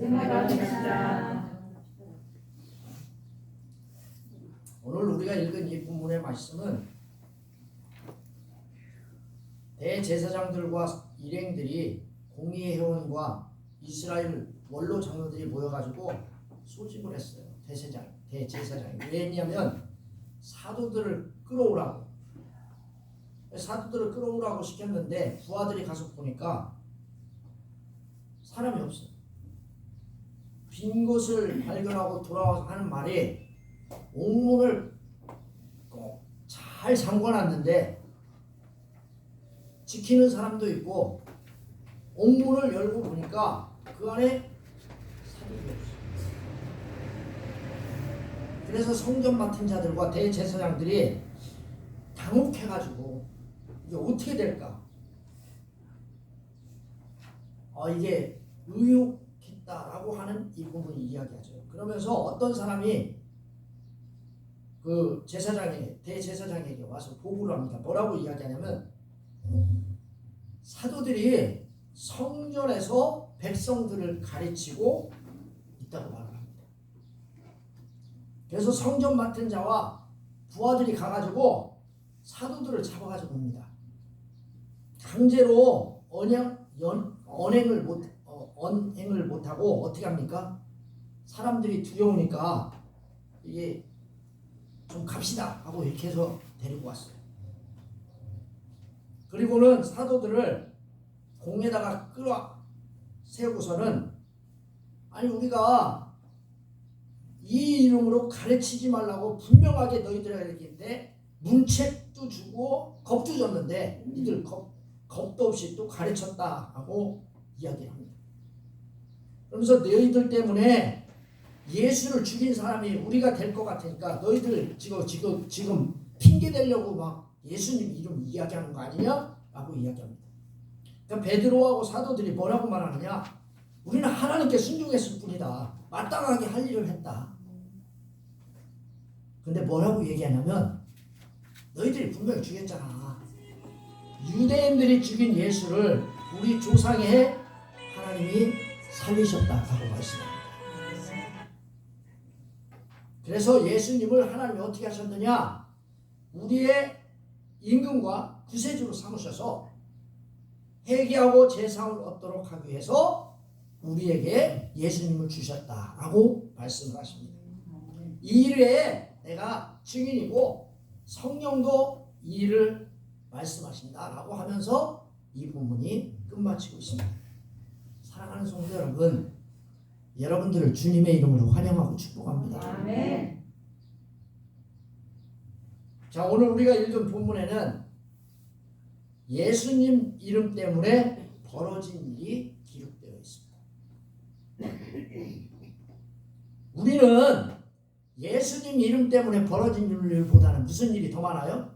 은혜 받으시다. 오늘 우리가 읽은 이 본문의 말씀은 대제사장들과 일행들이 공의회 회원과 이스라엘 원로 장로들이 모여가지고 소집을 했어요. 대제사장이. 왜냐하면 사도들을 끌어오라고 시켰는데 부하들이 가서 보니까 사람이 없어요. 빈 곳을 발견하고 돌아와서 하는 말이 옥문을 꼭 잘 잠궈놨는데 지키는 사람도 있고 옥문을 열고 보니까 그 안에 사람이 없어요. 그래서 성전 맡은 자들과 대제사장들이 당혹해가지고 이게 어떻게 될까? 이게 의혹했다라고 하는 이 부분이 이야기하죠. 그러면서 어떤 사람이 그 대제사장에게 와서 보고를 합니다. 뭐라고 이야기하냐면 사도들이 성전에서 백성들을 가르치고 있다고 말을 합니다. 그래서 성전 맡은 자와 부하들이 가가지고 사도들을 잡아가지고 옵니다. 강제로 언행을 못하고 어떻게 합니까? 사람들이 두려우니까 이게 좀 갑시다 하고 이렇게 해서 데리고 왔어요. 그리고는 사도들을 공에다가 끌어 세우고서는 아니 우리가 이 이름으로 가르치지 말라고 분명하게 너희들에게 얘기했는데 문책도 주고 겁도 줬는데 이들 겁도 없이 또 가르쳤다 하고 이야기를 합니다. 그러면서 너희들 때문에 예수를 죽인 사람이 우리가 될 것 같으니까 너희들 지금 핑계 대려고 막 예수님 이름 이야기하는 거 아니냐? 라고 이야기합니다. 그러니까 베드로하고 사도들이 뭐라고 말하느냐? 우리는 하나님께 순종했을 뿐이다. 마땅하게 할 일을 했다. 근데 뭐라고 얘기하냐면 너희들이 분명히 죽였잖아. 유대인들이 죽인 예수를 우리 조상의 하나님이 살리셨다라고 말씀합니다. 그래서 예수님을 하나님이 어떻게 하셨느냐? 우리의 임금과 구세주로 삼으셔서 회개하고 제사함을 얻도록 하기 위해서 우리에게 예수님을 주셨다라고 말씀을 하십니다. 이 일에 내가 증인이고 성령도 이 일을 말씀하신다라고 하면서 이 본문이 끝마치고 있습니다. 사랑하는 성도 여러분, 여러분들을 주님의 이름으로 환영하고 축복합니다. 아멘. 자, 오늘 우리가 읽은 본문에는 예수님 이름 때문에 벌어진 일이 기록되어 있습니다. 우리는 예수님 이름 때문에 벌어진 일보다는 무슨 일이 더 많아요?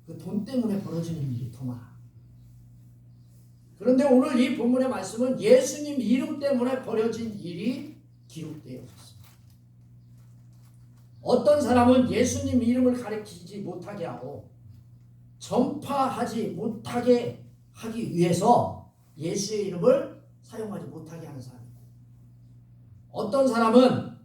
그 돈 때문에 벌어지는 일이 더 많아. 그런데 오늘 이 본문의 말씀은 예수님 이름 때문에 벌어진 일이 기록되어 있습니다. 어떤 사람은 예수님 이름을 가리키지 못하게 하고 전파하지 못하게 하기 위해서 예수의 이름을 사용하지 못하게 하는 사람입니다. 어떤 사람은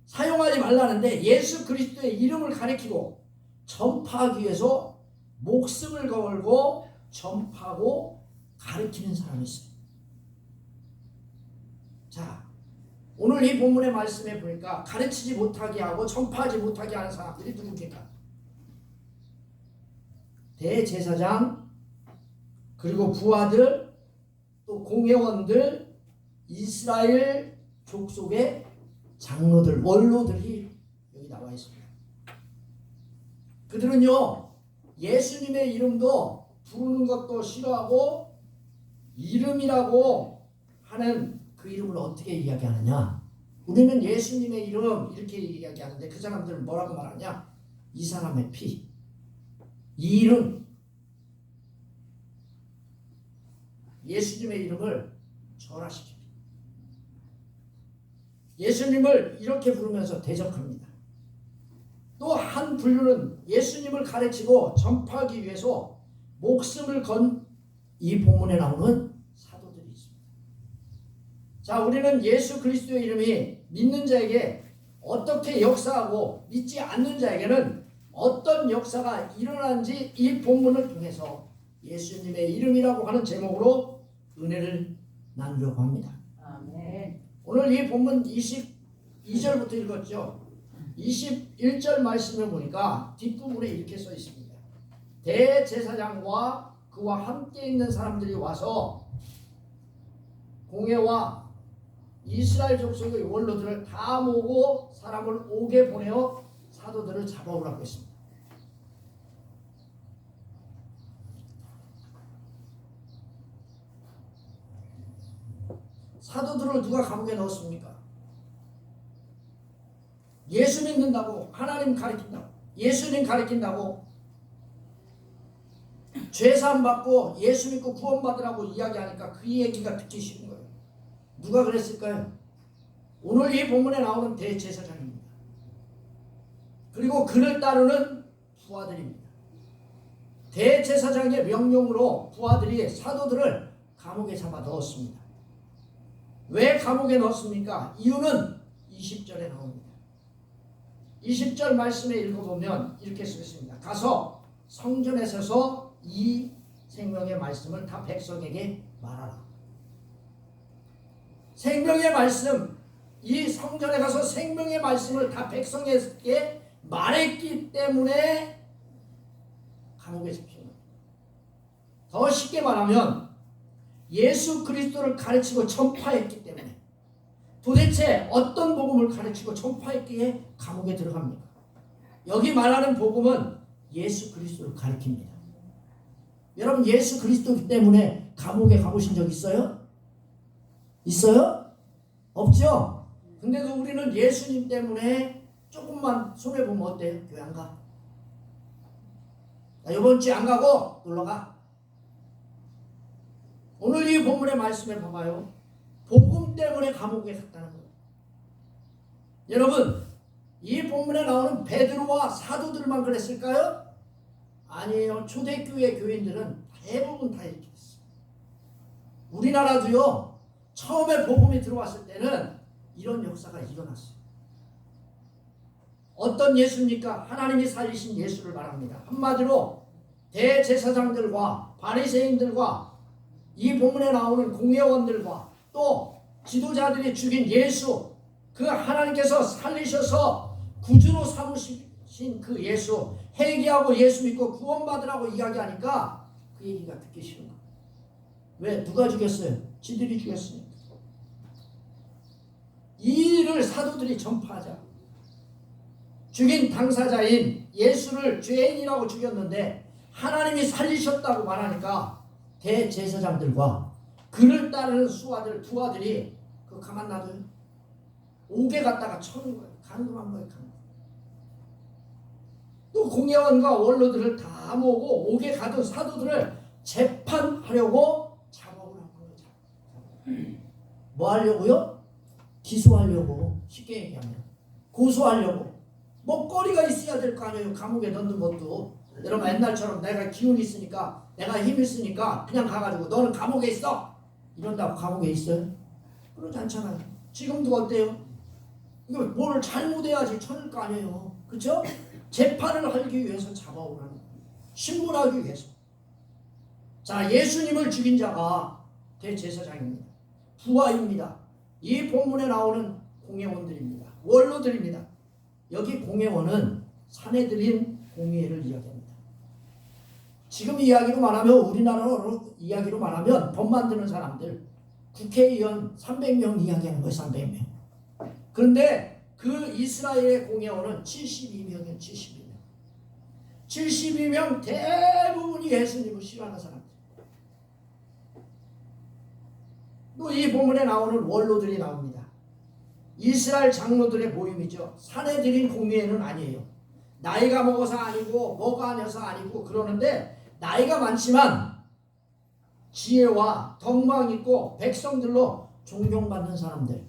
사용하지 말라는데 예수 그리스도의 이름을 가리키고 전파하기 위해서 목숨을 걸고 전파하고 가르치는 사람이 있어요. 자, 오늘 이 본문의 말씀에 보니까 가르치지 못하게 하고 전파하지 못하게 하는 사람들이 누굽니까? 대제사장, 그리고 부하들, 또 공회원들, 이스라엘 족속의 장로들, 원로들이 여기 나와 있습니다. 그들은요, 예수님의 이름도 부르는 것도 싫어하고 이름이라고 하는 그 이름을 어떻게 이야기하느냐? 우리는 예수님의 이름 이렇게 이야기하는데 그 사람들은 뭐라고 말하냐? 이 사람의 피, 이 이름, 예수님의 이름을 절하시킵니다. 예수님을 이렇게 부르면서 대적합니다. 또 한 분류는 예수님을 가르치고 전파하기 위해서 목숨을 건 이 본문에 나오는 사도들이 있습니다. 자, 우리는 예수 그리스도의 이름이 믿는 자에게 어떻게 역사하고 믿지 않는 자에게는 어떤 역사가 일어난지 이 본문을 통해서 예수님의 이름이라고 하는 제목으로 은혜를 나누려고 합니다. 아멘. 오늘 이 본문 22절부터 읽었죠. 21절 말씀을 보니까 뒷부분에 이렇게 써 있습니다. 대제사장과 그와 함께 있는 사람들이 와서 공회와 이스라엘 족속의 원로들을 다 모으고 사람을 옥에 보내어 사도들을 잡아오라고 했습니다. 사도들을 누가 감옥에 넣었습니까? 예수 믿는다고, 하나님 가르친다고, 예수님 가르친다고, 죄사함 받고 예수 믿고 구원받으라고 이야기하니까 그 얘기가 듣기 싫은 거예요. 누가 그랬을까요? 오늘 이 본문에 나오는 대제사장입니다. 그리고 그를 따르는 부하들입니다. 대제사장의 명령으로 부하들이 사도들을 감옥에 잡아 넣었습니다. 왜 감옥에 넣었습니까? 이유는 20절에 나옵니다. 20절 말씀에 읽어보면 이렇게 쓰여 있습니다. 가서 성전에 서서 이 생명의 말씀을 다 백성에게 말하라. 생명의 말씀, 이 성전에 가서 생명의 말씀을 다 백성에게 말했기 때문에 감옥에 잡힌 겁니다. 더 쉽게 말하면 예수 그리스도를 가르치고 전파했기 때문에, 도대체 어떤 복음을 가르치고 전파했기에 감옥에 들어갑니까? 여기 말하는 복음은 예수 그리스도를 가르칩니다. 여러분, 예수 그리스도 때문에 감옥에 가보신 적 있어요? 있어요? 없죠? 근데도 우리는 예수님 때문에 조금만 손해보면 어때요? 교회 안 가? 나 이번 주에 안 가고 놀러가? 오늘 이 본문의 말씀에 봐봐요. 복음 때문에 감옥에 갔다는 거예요. 여러분, 이 본문에 나오는 베드로와 사도들만 그랬을까요? 아니에요. 초대교회 교인들은 대부분 다 이렇게 됐어요. 우리나라도요, 처음에 복음이 들어왔을 때는 이런 역사가 일어났어요. 어떤 예수입니까? 하나님이 살리신 예수를 말합니다. 한마디로 대제사장들과 바리새인들과 이 본문에 나오는 공회원들과 또 지도자들이 죽인 예수, 그 하나님께서 살리셔서 구주로 삼으신 그 예수, 회개하고 예수 믿고 구원받으라고 이야기하니까 그 얘기가 듣기 싫은 거예요. 왜? 누가 죽였어요? 지들이 죽였으니까. 이 일을 사도들이 전파하자. 죽인 당사자인 예수를 죄인이라고 죽였는데 하나님이 살리셨다고 말하니까 대제사장들과 그를 따르는 부하들이 그거 가만 놔둬요. 옥에 갔다가 쳐는 거예요. 강금한 거예요. 또 공회원과 원로들을 다 모으고 옥에 가둔 사도들을 재판하려고 잡아오라는 거예요. 뭐 하려고요? 기소하려고. 쉽게 얘기하면 고소하려고. 먹거리가 있어야 될 거 아니에요. 감옥에 넣는 것도. 여러분, 옛날처럼 내가 기운이 있으니까, 내가 힘이 있으니까 그냥 가가지고 너는 감옥에 있어 이런다고 감옥에 있어요? 그러지 않잖아요. 지금도 어때요? 이거 뭐를 잘못해야지 쳐낼 거 아니에요. 그렇죠? 재판을 하기 위해서 잡아오라는 거예요. 신문하기 위해서. 자, 예수님을 죽인 자가 대제사장입니다. 부하입니다. 이 본문에 나오는 공회원들입니다. 원로들입니다. 여기 공회원은 사내들인 공회를 이야기합니다. 지금 이야기로 말하면, 우리나라로 이야기로 말하면 법 만드는 사람들, 국회의원 300명 이야기하는 거예요. 300명. 그런데 그 이스라엘의 공회원은 72명이에요. 72명. 72명 대부분이 예수님을 싫어하는 사람들. 또 이 본문에 나오는 원로들이 나옵니다. 이스라엘 장로들의 모임이죠. 사내들인 공회는 아니에요. 나이가 먹어서 아니고 뭐가 아니어서 아니고 그러는데, 나이가 많지만 지혜와 덕망 있고 백성들로 존경받는 사람들.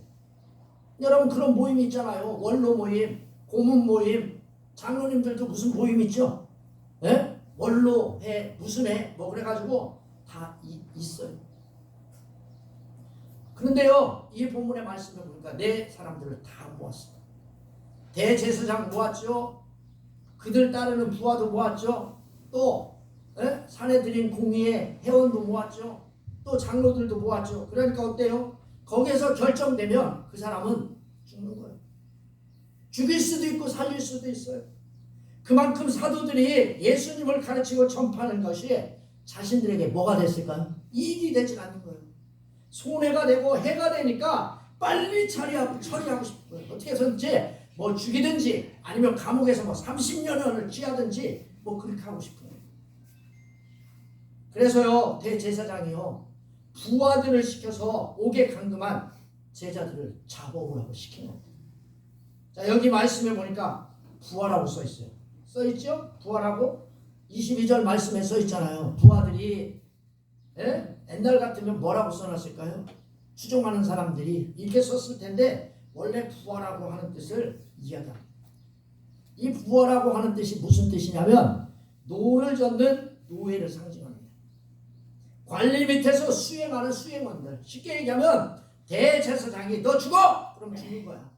여러분, 그런 모임이 있잖아요. 원로 모임, 고문 모임, 장로님들도 무슨 모임 있죠? 예? 원로회, 무슨 회, 뭐 그래가지고 다 있어요. 그런데요, 이 본문의 말씀을 보니까 네 사람들을 다 모았어요. 대제사장 모았죠. 그들 따르는 부하도 모았죠. 또 산에 들인 공의의 회원도 모았죠. 또 장로들도 모았죠. 그러니까 어때요? 거기에서 결정되면 그 사람은 죽는 거예요. 죽일 수도 있고 살릴 수도 있어요. 그만큼 사도들이 예수님을 가르치고 전파하는 것이 자신들에게 뭐가 됐을까요? 이익이 되지 않는 거예요. 손해가 되고 해가 되니까 빨리 처리하고 싶어요. 어떻게 해서든지 뭐 죽이든지 아니면 감옥에서 뭐 30년을 쥐하든지 뭐 그렇게 하고 싶어요. 그래서요, 대제사장이요, 부하들을 시켜서 옥에 감금한 제자들을 잡아오라고 시킨 겁니다. 자, 여기 말씀에 보니까 부하라고 써 있어요. 써 있죠? 부하라고 22절 말씀에 써 있잖아요. 부하들이 옛날 같으면 뭐라고 써놨을까요? 추종하는 사람들이 이렇게 썼을 텐데 원래 부하라고 하는 뜻을 이야기합니다. 이 부하라고 하는 뜻이 무슨 뜻이냐면 노를 젓는 노예를 상징합니다. 관리 밑에서 수행하는 수행원들. 쉽게 얘기하면 대제사장이 너 죽어! 그러면 죽는 거야.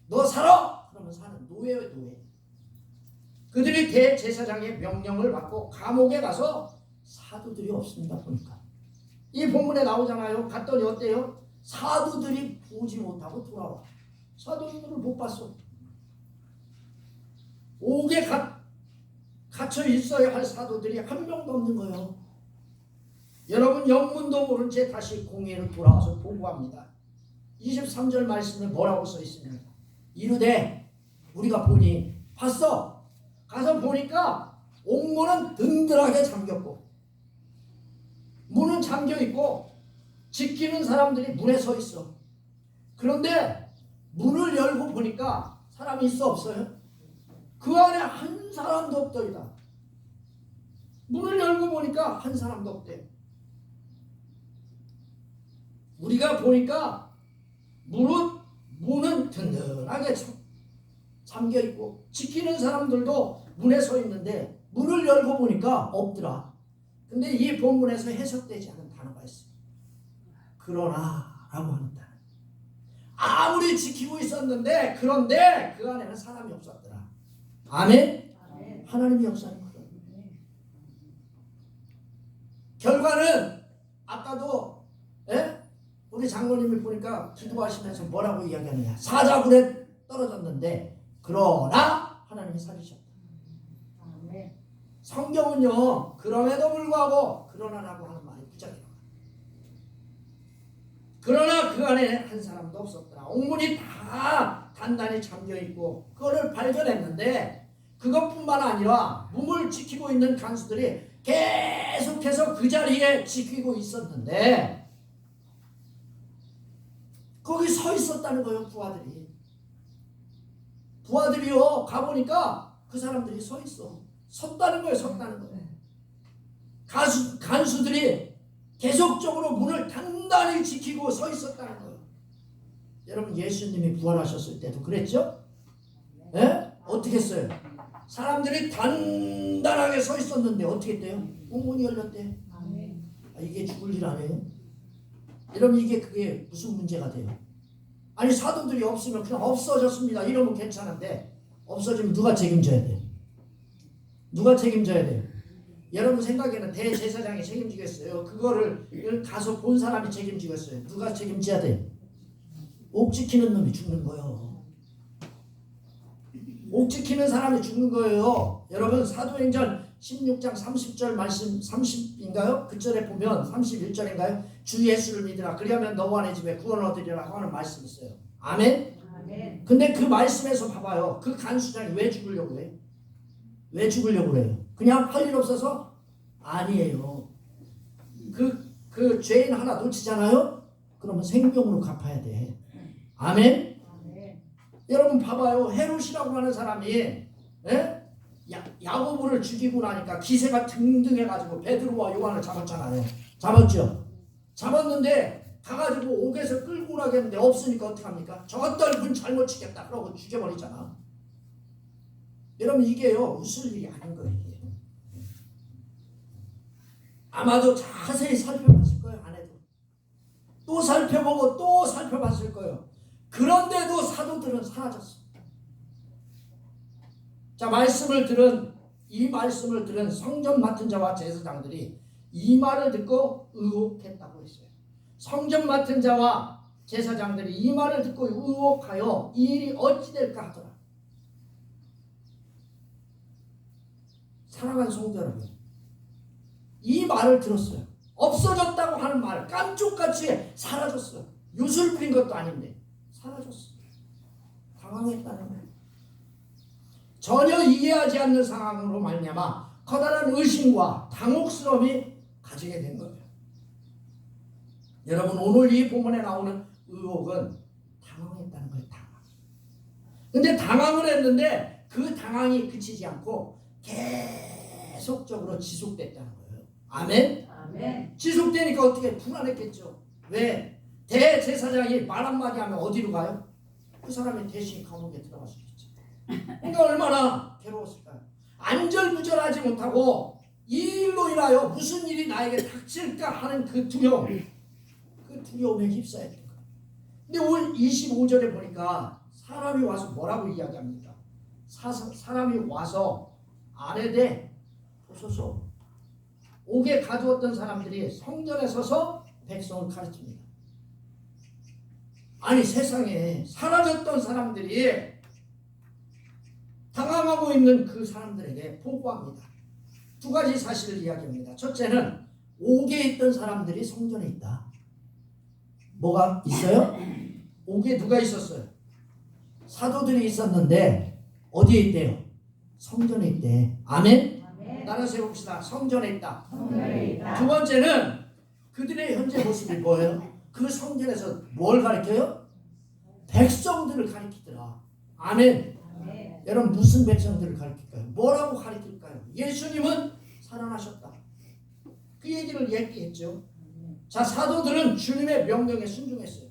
너 살아! 그러면 사는 노예의 노예. 그들이 대제사장의 명령을 받고 감옥에 가서 사도들이 없습니다. 보니까 이 본문에 나오잖아요. 갔더니 어때요? 사도들이 보지 못하고 돌아와. 사도들을 못 봤어. 옥에 갇혀 있어야 할 사도들이 한 명도 없는 거예요. 여러분, 영문도 모른 채 다시 공회로 돌아와서 보고합니다. 23절 말씀에 뭐라고 써 있습니까? 이르되 우리가 보니 봤어. 가서 보니까 옥문은 든든하게 잠겼고 문은 잠겨있고 지키는 사람들이 문에 서 있어. 그런데 문을 열고 보니까 사람이 있어 없어요? 그 안에 한 사람도 없더이다. 문을 열고 보니까 한 사람도 없대. 우리가 보니까 문은 든든하게 잠겨있고 지키는 사람들도 문에 서 있는데 문을 열고 보니까 없더라. 근데 이 본문에서 해석되지 않은 단어가 있어요. 그러나 라고 하는 단어. 아무리 지키고 있었는데 그런데 그 안에는 사람이 없었더라. 아멘? 아멘. 하나님이 역사하는 거예요. 결과는 아까도 우리 장로님이 보니까 기도하시면서 뭐라고 이야기하느냐. 사자굴에 떨어졌는데 그러나 하나님이 살리셨다. 아멘. 성경은요, 그럼에도 불구하고 그러나라고 하는 말이 부작해요. 그러나 그 안에 한 사람도 없었더라. 옥문이 다 단단히 잠겨있고 그거를 발견했는데 그것뿐만 아니라 문을 지키고 있는 간수들이 계속해서 그 자리에 지키고 있었는데 거기 서 있었다는 거예요. 부하들이요, 가보니까 그 사람들이 서 있어. 섰다는 거예요. 섰다는 거예요. 간수들이 계속적으로 문을 단단히 지키고 서 있었다는 거예요. 여러분, 예수님이 부활하셨을 때도 그랬죠? 어떻게 했어요? 사람들이 단단하게 서 있었는데 어떻게 했대요? 문이 열렸대. 이게 죽을 일 아니에요? 여러분, 그게 무슨 문제가 돼요? 아니, 사도들이 없으면 그냥 없어졌습니다 이러면 괜찮은데 없어지면 누가 책임져야 돼요? 누가 책임져야 돼요? 여러분 생각에는 대제사장이 책임지겠어요? 그거를 가서 본 사람이 책임지겠어요? 누가 책임져야 돼요? 옥 지키는 놈이 죽는 거예요. 옥 지키는 사람이 죽는 거예요. 여러분, 사도행전 16장 30절 말씀 30인가요? 그 절에 보면 31절인가요? 주 예수를 믿으라. 그리하면 너와 내 집에 구원 얻으리라 하는 말씀이 있어요. 아멘? 아멘. 근데 그 말씀에서 봐봐요. 그 간수장이 왜 죽으려고 해요? 왜 죽으려고 해요? 그냥 할 일 없어서? 아니에요. 그 죄인 하나 놓치잖아요? 그러면 생명으로 갚아야 돼. 아멘? 아멘. 여러분 봐봐요. 헤롯이라고 하는 사람이 야고보를 죽이고 나니까 기세가 등등해가지고 베드로와 요한을 잡았잖아요. 잡았죠? 잡았는데 가가지고 옥에서 끌고 나겠는데 없으니까 어떡합니까? 저것들 군 잘못 치겠다 그러고 죽여버리잖아. 여러분, 이게요 웃을 일이 아닌 거예요. 이게. 아마도 자세히 살펴봤을 거예요. 안 해도 또 살펴보고 또 살펴봤을 거예요. 그런데도 사도들은 사라졌어. 자, 이 말씀을 들은 성전 맡은 자와 제사장들이 이 말을 듣고 의혹했다고 했어요. 성전 맡은 자와 제사장들이 이 말을 듣고 의혹하여 이 일이 어찌 될까 하더라. 사랑하는 성도 여러분, 이 말을 들었어요. 없어졌다고 하는 말 깜짝같이 사라졌어요. 요술 부린 것도 아닌데 사라졌어요. 당황했다는 거예요. 전혀 이해하지 않는 상황으로 말미암아 커다란 의심과 당혹스러움이 가지게 된 거예요. 여러분, 오늘 이 본문에 나오는 의혹은 당황했다는 거예요. 당황. 근데 당황을 했는데 그 당황이 그치지 않고 계속적으로 지속됐다는 거예요. 아멘? 아멘. 지속되니까 어떻게 불안했겠죠. 왜? 대제사장이 말 한마디 하면 어디로 가요? 그 사람이 대신 감옥에 들어갈 수 있죠. 그러니까 얼마나 괴로웠을까요? 안절부절하지 못하고 이 일로 인하여 무슨 일이 나에게 닥칠까 하는 그 두려움, 그 두려움에 휩싸였던 거예요. 근데 오늘 25절에 보니까 사람이 와서 뭐라고 이야기합니까? 사람이 와서 아뢰되 보소서. 옥에 가두었던 사람들이 성전에 서서 백성을 가르칩니다. 아니, 세상에 사라졌던 사람들이 당황하고 있는 그 사람들에게 보고합니다. 두 가지 사실을 이야기합니다. 첫째는 옥에 있던 사람들이 성전에 있다. 뭐가 있어요? 옥에 누가 있었어요? 사도들이 있었는데 어디에 있대요? 성전에 있대. 아멘? 따라서 해봅시다. 성전에 있다. 성전에 있다. 두 번째는 그들의 현재 모습이 뭐예요? 그 성전에서 뭘 가르쳐요? 백성들을 가르치더라. 아멘. 아멘. 여러분, 무슨 백성들을 가르칠까요? 뭐라고 가르칠까요? 예수님은 살아나셨다. 그 얘기를 얘기했죠. 자, 사도들은 주님의 명령에 순종했어요.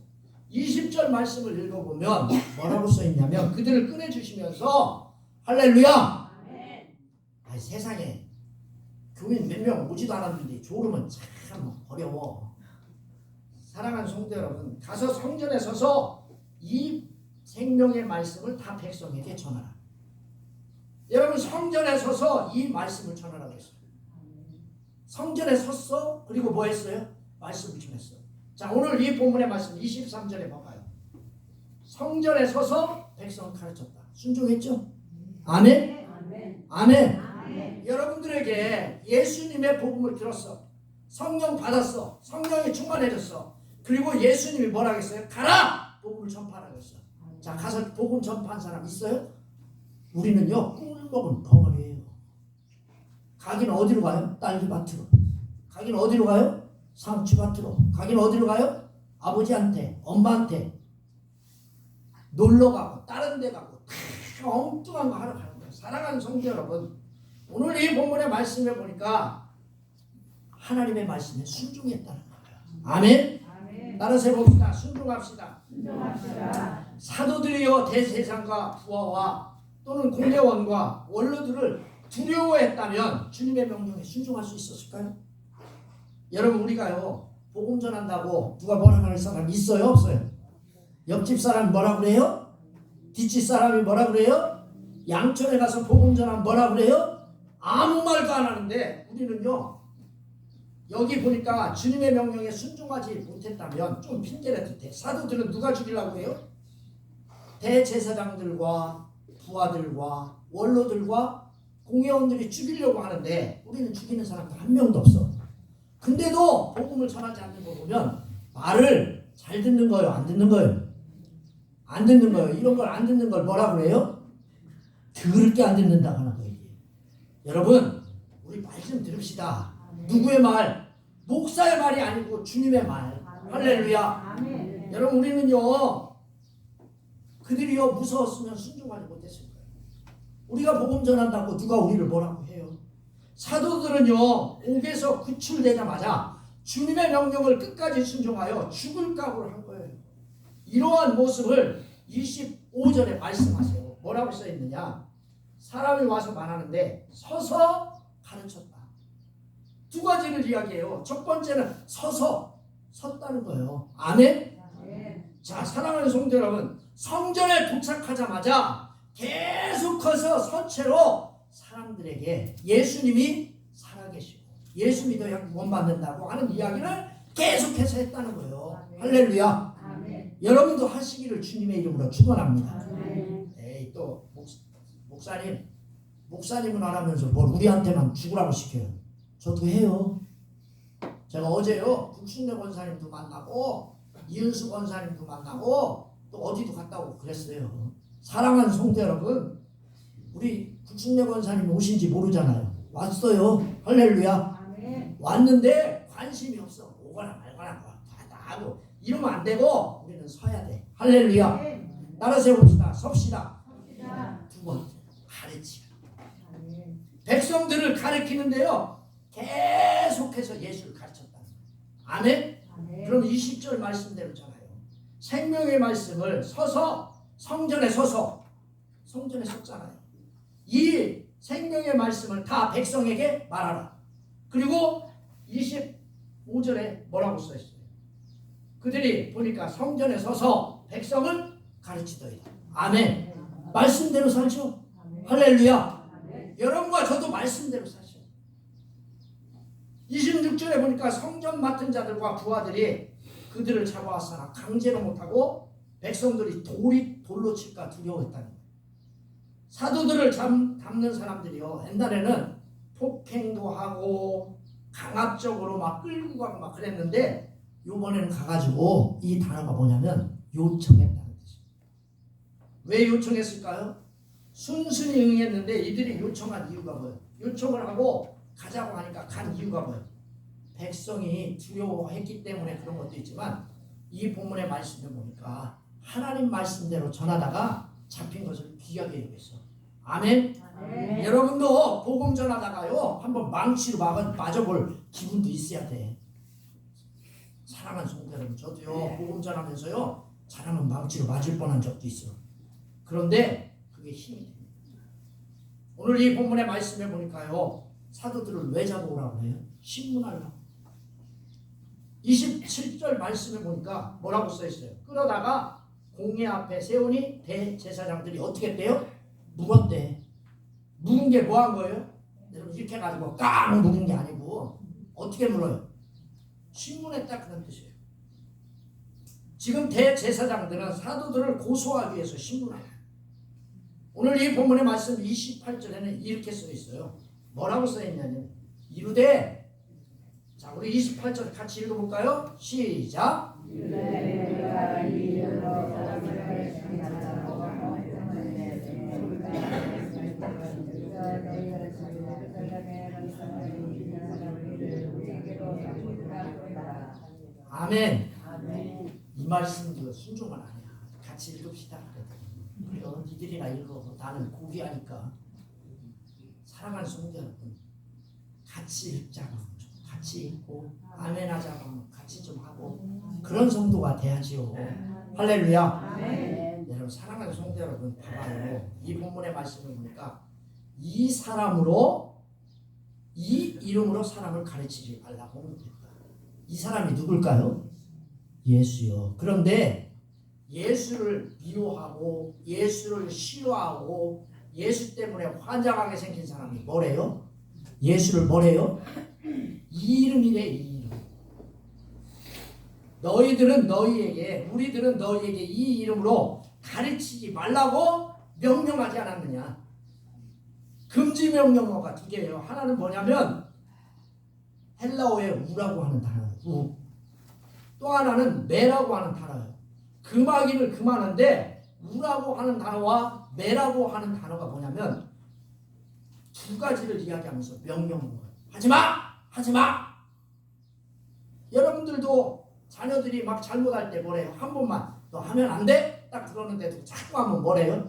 20절 말씀을 읽어보면 뭐라고 써있냐면 그들을 꺼내주시면서 할렐루야. 아니, 세상에 교인 몇 명 오지도 않았는데 졸으면 참 어려워. 사랑하는 성도 여러분, 가서 성전에 서서 이 생명의 말씀을 다 백성에게 전하라. 여러분, 성전에 서서 이 말씀을 전하라고 했어요. 성전에 섰어. 그리고 뭐 했어요? 말씀을 전했어. 자, 오늘 이 본문의 말씀 23절에 봐봐요. 성전에 서서 백성을 가르쳤다. 순종했죠? 아멘? 아멘. 아멘. 아멘. 여러분들에게 예수님의 복음을 들었어. 성령 받았어. 성령이 충만해졌어. 그리고 예수님이 뭐라 했어요? 가라! 복음을 전파하라고 했어. 자, 가서 복음 전파한 사람 있어요? 우리는요, 꿀 먹은 덩어리예요. 가긴 어디로 가요? 딸기밭으로. 가긴 어디로 가요? 상추밭으로. 가긴 어디로 가요? 아버지한테, 엄마한테 놀러 가고 다른 데 가고 다 엉뚱한 거 하러 가는 거예요. 사랑하는 성도 여러분, 오늘 이 본문의 말씀에 보니까 하나님의 말씀에 순종했다는 거예요. 아멘? 아멘. 따라서 해봅시다. 순종합시다. 순종합시다. 사도들이요, 대제사장과 부하와 또는 공회원과 원로들을 두려워했다면 주님의 명령에 순종할 수 있었을까요? 여러분, 우리가요 복음 전한다고 누가 뭐라 할 사람 있어요? 없어요? 옆집 사람이 뭐라 그래요? 뒷집 사람이 뭐라 그래요? 양촌에 가서 복음 전하면 뭐라 그래요? 아무 말도 안 하는데 우리는요, 여기 보니까 주님의 명령에 순종하지 못했다면 좀 핑계라도 돼. 사도들은 누가 죽이려고 해요? 대제사장들과 부하들과 원로들과 공회원들이 죽이려고 하는데 우리는 죽이는 사람도 한 명도 없어. 근데도 복음을 전하지 않는 거 보면 말을 잘 듣는 거예요? 안 듣는 거예요? 안 듣는 거예요. 이런 걸 안 듣는 걸 뭐라고 해요? 더럽게 안 듣는다고 하는 거예요. 여러분, 우리 말 좀 들읍시다. 누구의 말? 목사의 말이 아니고 주님의 말. 할렐루야. 아멘. 여러분, 우리는요, 그들이요 무서웠으면 순종하지 못했을 거예요. 우리가 복음 전한다고 누가 우리를 뭐라고 해요? 사도들은요, 옥에서 구출되자마자 주님의 명령을 끝까지 순종하여 죽을 각오를 한 거예요. 이러한 모습을 25절에 말씀하세요. 뭐라고 써있느냐? 사람이 와서 말하는데 서서 가르쳤다. 두 가지를 이야기해요. 첫 번째는 서서 섰다는 거예요. 아멘. 아멘. 자, 사랑하는 성도 여러분, 성전에 도착하자마자 계속해서 서체로 사람들에게 예수님이 살아계시고 예수 믿어야 구원 받는다고 하는 이야기를 계속해서 했다는 거예요. 아멘. 할렐루야. 아멘. 여러분도 하시기를 주님의 이름으로 축원합니다. 아멘. 에이, 또 목사님은 안 하면서 뭘 우리한테만 죽으라고 시켜요. 저도 해요. 제가 어제요 국순례 권사님도 만나고 이은수 권사님도 만나고 또 어디도 갔다 오고 그랬어요. 사랑하는 성도 여러분, 우리 국순례 권사님 오신지 모르잖아요. 왔어요. 할렐루야. 아멘. 왔는데 관심이 없어. 오거나 말거나 다 하고 이러면 안 되고 우리는 서야 돼. 할렐루야. 아멘. 따라서 해봅시다. 섭시다. 섭시다. 두 번째, 가르치라. 아멘. 백성들을 가르치는데요 계속해서 예수를 가르쳤다. 아멘. 아멘. 그럼 20절 말씀대로잖아요. 생명의 말씀을 서서 성전에 섰잖아요. 이 생명의 말씀을 다 백성에게 말하라. 그리고 25절에 뭐라고 써있어요? 그들이 보니까 성전에 서서 백성을 가르치더이다. 아멘. 말씀대로 살죠. 아멘. 할렐루야. 아멘. 여러분과 저도 말씀대로 사셔. 26절에 보니까 성전 맡은 자들과 부하들이 그들을 잡아왔으나 강제로 못하고 백성들이 돌로 칠까 두려워했다는 거예요. 사도들을 잡는 사람들이요 옛날에는 폭행도 하고 강압적으로 막 끌고 가고 막 그랬는데 요번에는 가가지고 이 단어가 뭐냐면 요청했다는 뜻이에요. 왜 요청했을까요? 순순히 응했는데 이들이 요청한 이유가 뭐예요? 요청을 하고 가자고 하니까 간 이유가 뭐예요? 백성이 두려워했기 때문에 그런 것도 있지만 이 본문의 말씀을 보니까 하나님 말씀대로 전하다가 잡힌 것을 귀하게 여겼어. 아멘. 아멘. 여러분도 복음 전하다가요 한번 망치로 맞아볼 기분도 있어야 돼. 사랑하는 성도 여러분, 저도요 복음 전하면서요 잘하면 망치로 맞을 뻔한 적도 있어. 그런데 그게 힘이 됩니다. 오늘 이 본문의 말씀에 보니까요 사도들을 왜 잡아오라고 해요? 신문하려고. 27절 말씀에 보니까 뭐라고 써있어요? 끌어다가 공회 앞에 세우니 대제사장들이 어떻게 했대요? 묵었대. 묵은 게 뭐 한 거예요? 여러분 이렇게 해가지고 깡 묵은 게 아니고 어떻게 물어요? 신문했다 그런 뜻이에요. 지금 대제사장들은 사도들을 고소하기 위해서 신문해요. 오늘 이 본문의 말씀 28절에는 이렇게 써 있어요. 뭐라고 써 있냐면 이르되, 자 우리 28절 같이 읽어볼까요? 시작. 아멘. 이 말씀도 순종은 아니야. 같이 읽읍시다. 그래요. 니들이나 읽어. 나는 고귀하니까. 사랑하는 성도 여러분, 같이 읽자고 같이 읽고 아멘 하자고 같이 좀 하고 그런 성도가 돼야지요. 할렐루야. 아멘. 여러분 사랑하는 성도 여러분, 봐봐요. 이 본문의 말씀을 보니까 이 사람으로 이 이름으로 사람을 가르치지 말라고 했다. 이 사람이 누굴까요? 예수요. 그런데 예수를 미워하고 예수를 싫어하고 예수 때문에 환장하게 생긴 사람이 뭐래요? 예수를 뭐래요? 이 이름이래. 이 이름. 너희들은 너희에게, 우리들은 너희에게 이 이름으로 가르치지 말라고 명령하지 않았느냐. 금지 명령어가 두 개예요. 하나는 뭐냐면 헬라어의 우라고 하는 단어예요. 우. 또 하나는 매라고 하는 단어예요. 금하기를 금하는데 우라고 하는 단어와 매라고 하는 단어가 뭐냐면 두 가지를 이야기하면서 명령어예요. 하지마! 하지마! 여러분들도 자녀들이 막 잘못할 때 뭐래요? 한 번만 너 하면 안 돼? 딱 그러는데도 자꾸 하면 뭐래요?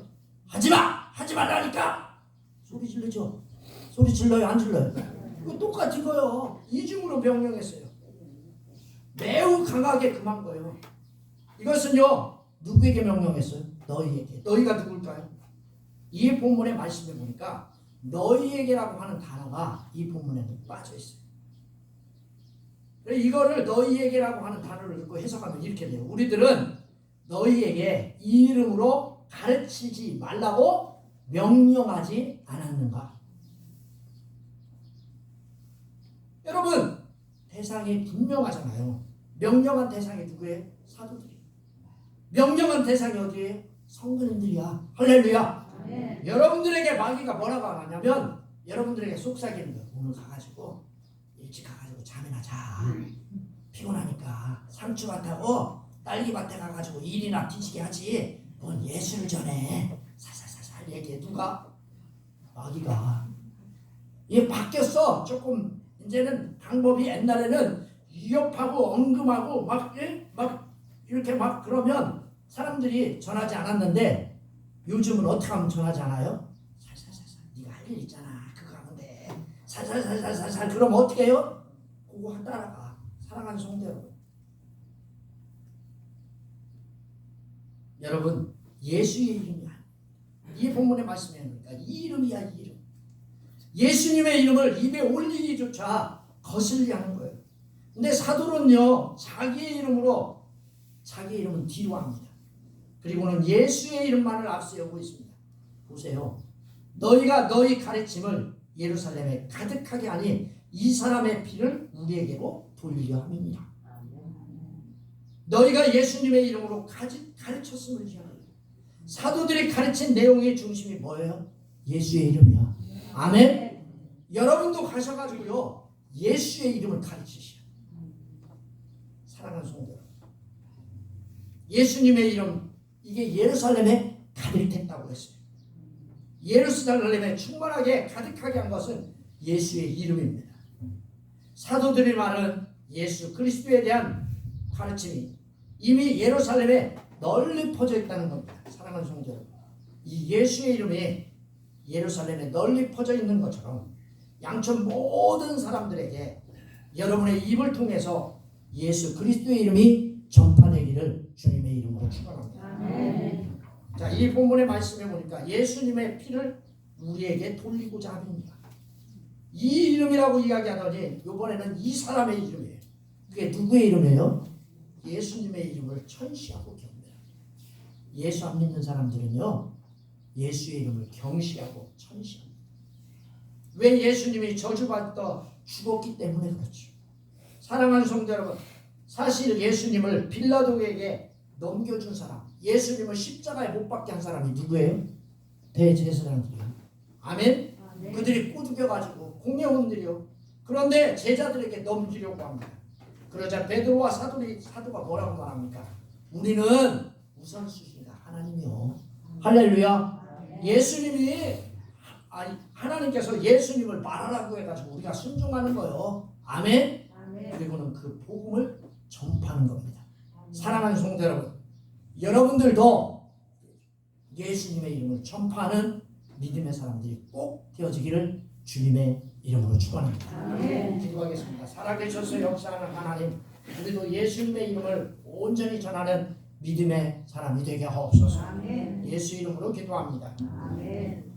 하지마! 하지 말라니까! 소리 질르죠? 소리 질러요? 안 질러요? 이거 똑같은 거요. 이중으로 명령했어요. 매우 강하게 금한 거예요. 이것은요 누구에게 명령했어요? 너희에게. 너희가 누굴까요? 이 본문의 말씀에 보니까 너희에게라고 하는 단어가 이 본문에는 빠져 있어요. 이거를 너희에게라고 하는 단어를 듣고 해석하면 이렇게 돼요. 우리들은 너희에게 이 이름으로 가르치지 말라고 명령하지 않았는가? 여러분, 대상이 분명하잖아요. 명령한 대상이 누구예요? 사도들이. 명령한 대상이 어디예요? 성도님들이야. 할렐루야. 아멘. 여러분들에게 마귀가 뭐라고 하냐면 여러분들에게 속삭이는 거예요. 오늘 가가지고 일찍 가가지고 잠이나 자. 피곤하니까 상추밭 하고 딸기밭에 가가지고 일이나 뒤지게 하지. 뭔 예수를 전해. 살살살살 얘기해. 누가? 마귀가. 이게 바뀌었어. 조금 이제는 방법이 옛날에는 위협하고 언금하고 막 이렇게 막 그러면 사람들이 전하지 않았는데 요즘은 어떻게 하면 전하지 않아요? 살살살살. 네가 할 일 있잖아. 그거 하면 돼. 살살살살살. 그러면 어떻게 해요? 그거 따라가. 사랑하는 성도 여러분. 여러분, 예수의 이름이야. 이 본문의 말씀이니까 이 이름이야, 이 이름. 예수님의 이름을 입에 올리기조차 거슬리 하는 거예요. 근데 사도는요, 자기의 이름으로 자기의 이름은 뒤로 합니다. 그리고는 예수의 이름만을 앞세우고 있습니다. 보세요. 너희가 너희 가르침을 예루살렘에 가득하게 하니 이 사람의 피를 우리에게로 돌리려 함이니라. 너희가 예수님의 이름으로 가르쳤음을 기억하라. 사도들이 가르친 내용의 중심이 뭐예요? 예수의 이름이야. 아멘. 여러분도 가셔가지고요, 예수의 이름을 가르치시오. 사랑하는 성도 여러분, 예수님의 이름, 이게 예루살렘에 가득했다고 했어요. 예루살렘에 충만하게 가득하게 한 것은 예수의 이름입니다. 사도들이 말하는 예수 그리스도에 대한 가르침이 이미 예루살렘에 널리 퍼져 있다는 겁니다. 사랑하는 성도 여러분, 이 예수의 이름이 예루살렘에 널리 퍼져 있는 것처럼 양천 모든 사람들에게 여러분의 입을 통해서 예수 그리스도의 이름이 전파되기를 주님의 이름으로 축원합니다. 아멘. 자, 이 본문의 말씀에 보니까 예수님의 피를 우리에게 돌리고자 합니다. 이 이름이라고 이야기하더니 이번에는 이 사람의 이름이에요. 그게 누구의 이름이에요? 예수님의 이름을 천시하고 경배합니다. 예수 안 믿는 사람들은요, 예수의 이름을 경시하고 천시합니다. 왜? 예수님이 저주받아 죽었기 때문에 그렇죠. 사랑하는 성도 여러분, 사실 예수님을 빌라도에게 넘겨준 사람, 예수님을 십자가에 못 박게 한 사람이 누구예요? 대제사장들이요. 아멘? 아멘. 그들이 꼬드겨가지고 공회원들이요. 그런데 제자들에게 넘기려고 합니다. 그러자 베드로와 사도가 뭐라고 말합니까? 우리는 우선순위가 하나님이요. 할렐루야. 예수님이 하나님께서 예수님을 말하라고 해가지고 우리가 순종하는 거요. 아멘. 아멘. 그리고는 그 복음을 전파하는 겁니다. 사랑하는 성도 여러분, 여러분들도 예수님의 이름을 전파하는 믿음의 사람들이 꼭 되어지기를 주님의 이름으로 축원합니다. 아멘. 기도하겠습니다. 살아계셔서 역사하는 하나님, 우리도 예수님의 이름을 온전히 전하는 믿음의 사람이 되게 하옵소서. 아멘. 예수 이름으로 기도합니다. 아멘.